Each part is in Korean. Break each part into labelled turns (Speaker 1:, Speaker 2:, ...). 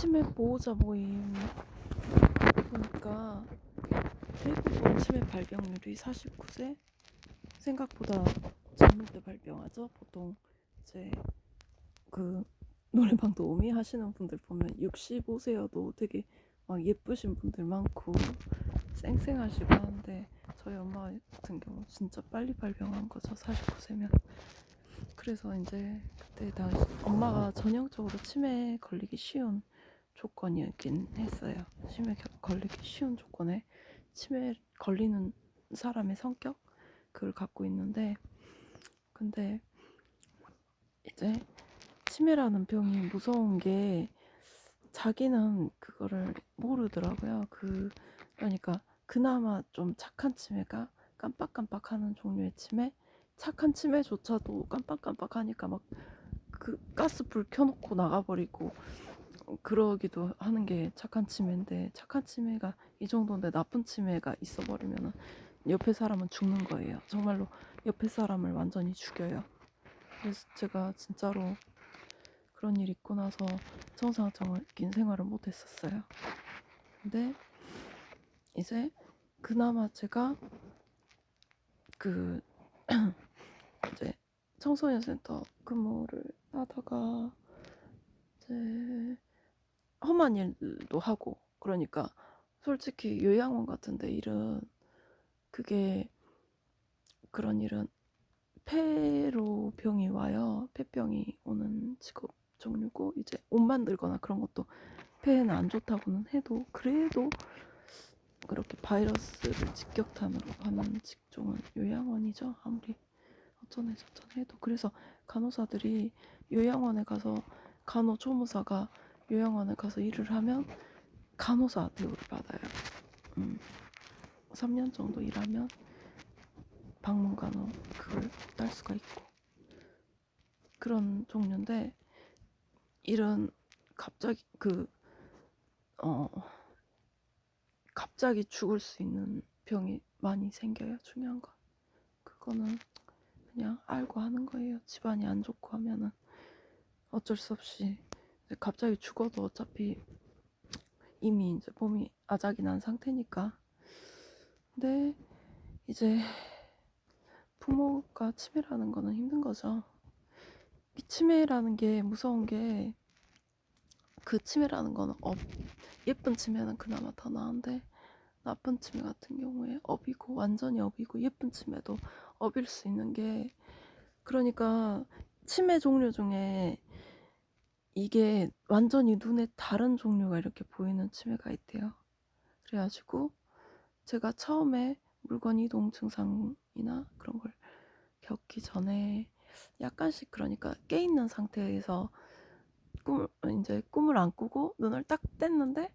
Speaker 1: 치매 보호자 모임 보니까 대부분 치매 발병률이 49세? 생각보다 젊을 때 발병하죠. 보통 이제 그 노래방 도우미 하시는 분들 보면 65세여도 되게 막 예쁘신 분들 많고 쌩쌩하시고 하는데 저희 엄마 같은 경우 진짜 빨리 발병한 거죠. 49세면. 그래서 이제 그때 다 엄마가 전형적으로 치매 걸리기 쉬운 조건이긴 했어요. 치매 걸리기 쉬운 조건에 치매 걸리는 사람의 성격 그걸 갖고 있는데, 근데 이제 치매라는 병이 무서운 게 자기는 그거를 모르더라고요. 그러니까 그나마 좀 착한 치매가 깜빡깜빡하는 종류의 치매, 착한 치매조차도 깜빡깜빡하니까 막 그 가스 불 켜놓고 나가버리고 그러기도 하는 게 착한 치매인데, 착한 치매가 이 정도인데 나쁜 치매가 있어버리면 옆에 사람은 죽는 거예요. 정말로 옆에 사람을 완전히 죽여요. 그래서 제가 진짜로 그런 일 있고 나서 정상적인 생활을 못 했었어요. 근데 이제 그나마 제가 그 이제 청소년 센터 근무를 하다가 이제 험한 일도 하고, 그러니까 솔직히 요양원 같은데 일은, 그게 그런 일은 폐로 병이 와요. 폐병이 오는 직업 종류고, 이제 옷 만들거나 그런 것도 폐에는 안 좋다고는 해도 그래도 그렇게 바이러스를 직격탄으로 하는 직종은 요양원이죠. 아무리 어쩌네 저쩌네 해도. 그래서 간호사들이 요양원에 가서, 간호조무사가 요양원에 가서 일을 하면 간호사 대우를 받아요. 3년 정도 일하면 방문간호 그걸 딸 수가 있고 그런 종류인데, 일은 갑자기 갑자기 죽을 수 있는 병이 많이 생겨요. 중요한 건 그거는 그냥 알고 하는 거예요. 집안이 안 좋고 하면은 어쩔 수 없이 갑자기 죽어도 어차피 이미 이제 몸이 아작이 난 상태니까. 근데 이제 부모가 치매라는 거는 힘든 거죠. 이 치매라는 게 무서운 게, 그 치매라는 거는 예쁜 치매는 그나마 더 나은데, 나쁜 치매 같은 경우에 업이고, 완전히 업이고, 예쁜 치매도 업일 수 있는 게, 그러니까 치매 종류 중에 이게 완전히 눈에 다른 종류가 이렇게 보이는 치매가 있대요. 그래가지고 제가 처음에 물건 이동 증상이나 그런 걸 겪기 전에 약간씩, 그러니까 깨 있는 상태에서 꿈을 안 꾸고 눈을 딱 뗐는데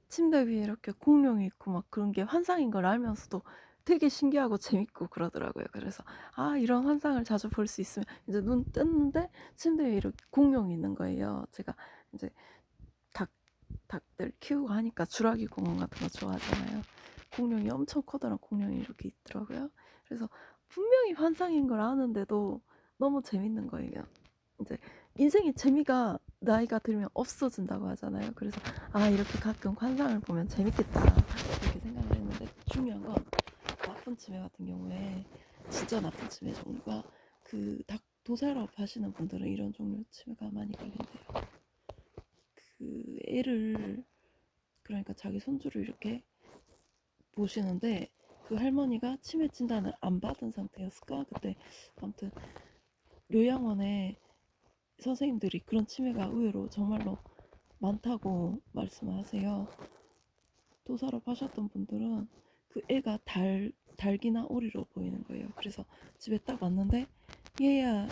Speaker 1: 침대 위에 이렇게 공룡이 있고 막 그런 게 환상인 걸 알면서도 되게 신기하고 재밌고 그러더라고요. 그래서 이런 환상을 자주 볼 수 있으면, 이제 눈 떴는데 침대 위에 이렇게 공룡이 있는 거예요. 제가 이제 닭들 키우고 하니까 주라기 공원 같은 거 좋아하잖아요. 공룡이 엄청 커다란 공룡이 이렇게 있더라고요. 그래서 분명히 환상인 걸 아는데도 너무 재밌는 거예요. 이제 인생의 재미가 나이가 들면 없어진다고 하잖아요. 그래서 이렇게 가끔 환상을 보면 재밌겠다 이렇게 생각을 했는데, 중요한 건 나쁜 치매 같은 경우에, 진짜 나쁜 치매 종류가, 그 닭 도살업 하시는 분들은 이런 종류 치매가 많이 걸린대요. 그 애를, 그러니까 자기 손주를 이렇게 보시는데, 그 할머니가 치매 진단을 안 받은 상태였을까? 그때 아무튼 요양원에 선생님들이 그런 치매가 의외로 정말로 많다고 말씀하세요. 도살업 하셨던 분들은 그 애가 닭이나 오리로 보이는 거예요. 그래서 집에 딱 왔는데, 얘야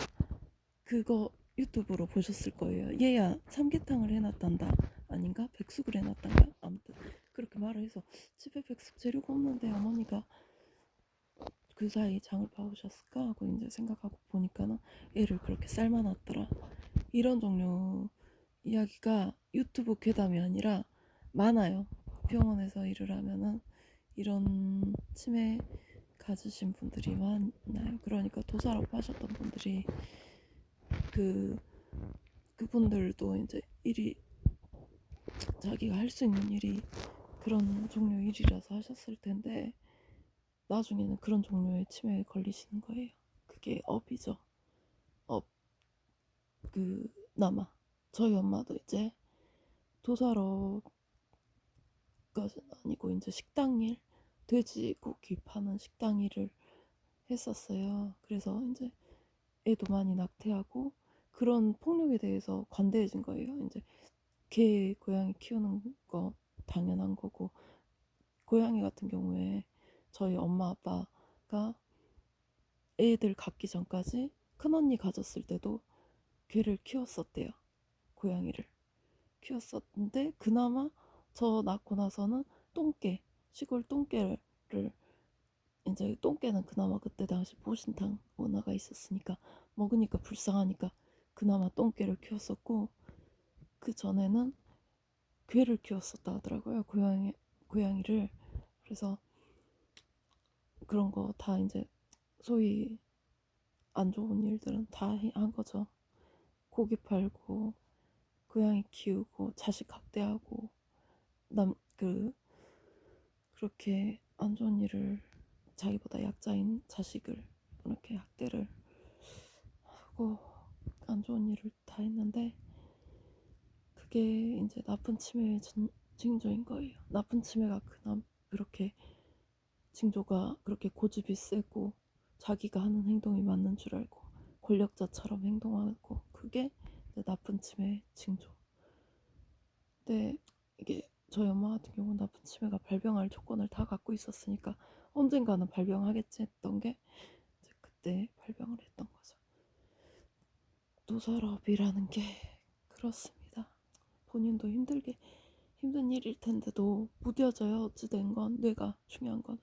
Speaker 1: 그거 유튜브로 보셨을 거예요. 얘야 삼계탕을 해놨단다. 아닌가? 백숙을 해놨단가? 아무튼 그렇게 말을 해서, 집에 백숙 재료가 없는데 어머니가 그 사이 장을 봐오셨을까 하고 이제 생각하고 보니까는 애를 그렇게 삶아놨더라. 이런 종류 이야기가 유튜브 괴담이 아니라 많아요. 병원에서 일을 하면은 이런 치매 가지신 분들이 많나요. 그러니까 도살업 하셨던 분들이 그분들도 이제 일이 자기가 할 수 있는 일이 그런 종류 일이라서 하셨을 텐데 나중에는 그런 종류의 치매에 걸리시는 거예요. 그게 업이죠. 업. 그나마 저희 엄마도 이제 도사로까지는 아니고 이제 식당 일, 돼지고기 파는 식당 일을 했었어요. 그래서 이제 애도 많이 낙태하고 그런 폭력에 대해서 관대해진 거예요. 이제 개, 고양이 키우는 거 당연한 거고, 고양이 같은 경우에 저희 엄마 아빠가 애들 갖기 전까지 큰언니 가졌을 때도 개를 키웠었대요. 고양이를 키웠었는데 그나마 저 낳고 나서는 똥개, 시골 똥개를, 이제 똥개는 그나마 그때 당시 보신탕 문화가 있었으니까 먹으니까 불쌍하니까 그나마 똥개를 키웠었고, 그 전에는 괴를 키웠었다 하더라고요. 고양이를. 그래서 그런 거 다 이제 소위 안 좋은 일들은 다 한 거죠. 고기 팔고 고양이 키우고 자식 학대하고 남 그렇게 안 좋은 일을, 자기보다 약자인 자식을 이렇게 학대를 하고 안 좋은 일을 다 했는데, 그게 이제 나쁜 치매의 징조인 거예요. 나쁜 치매가 그렇게 징조가 그렇게 고집이 세고 자기가 하는 행동이 맞는 줄 알고 권력자처럼 행동하고, 그게 이제 나쁜 치매의 징조. 근데 이게 저희 엄마 같은 경우는 나쁜 치매가 발병할 조건을 다 갖고 있었으니까 언젠가는 발병하겠지 했던 게 이제 그때 발병을 했던 거죠. 노설업이라는 게 그렇습니다. 본인도 힘든 일일 텐데도 무뎌져요. 어찌된 건 뇌가 중요한 건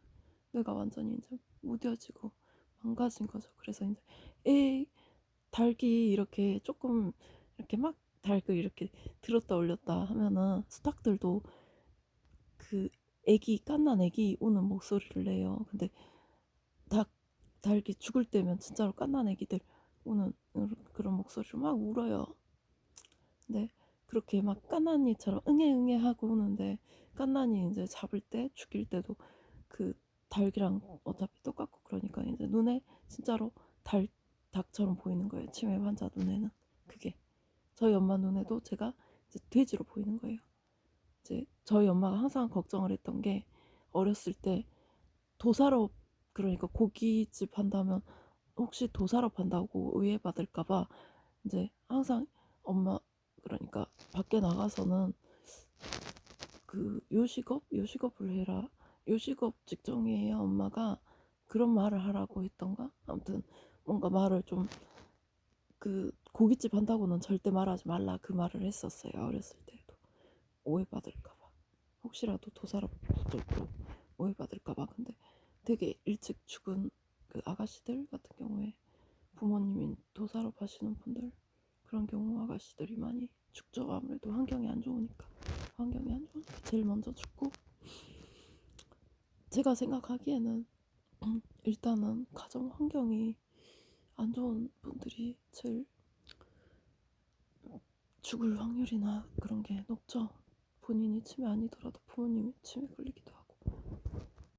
Speaker 1: 뇌가 완전히 이제 무뎌지고 망가진 거죠. 그래서 이제 애 닭이 이렇게 조금 이렇게 막 닭을 이렇게 들었다 올렸다 하면은 수탉들도 그 갓난 애기 우는 목소리를 내요. 근데 닭 닭이 죽을 때면 진짜로 갓난 애기들 우는 그런 목소리로 막 울어요. 근데 그렇게 막 갓난이처럼 응애 응애 하고 우는데, 갓난이 이제 잡을 때 죽일 때도 그 닭이랑 어차피 똑같고 그러니까 이제 눈에 진짜로 달 닭처럼 보이는 거예요. 치매 환자 눈에는. 그게 저희 엄마 눈에도 제가 이제 돼지로 보이는 거예요. 이제 저희 엄마가 항상 걱정을 했던 게, 어렸을 때 도살업, 그러니까 고깃집 한다면 혹시 도살업 한다고 의해받을까봐 이제 항상 엄마, 그러니까 밖에 나가서는 그 요식업을 해라, 요식업 직종이에요 엄마가, 그런 말을 하라고 했던가. 아무튼 뭔가 말을 좀, 고깃집 한다고는 절대 말하지 말라 그 말을 했었어요. 어렸을 때도 오해받을까봐, 혹시라도 도살업 쪽으로 오해받을까봐. 근데 되게 일찍 죽은 그 아가씨들 같은 경우에 부모님이 도살업 하시는 분들, 그런 경우 아가씨들이 많이 죽죠. 아무래도 환경이 안 좋으니까. 제일 먼저 죽고, 제가 생각하기에는 일단은 가정 환경이 안 좋은 분들이 제일 죽을 확률이나 그런 게 높죠. 본인이 치매 아니더라도 부모님이 치매 걸리기도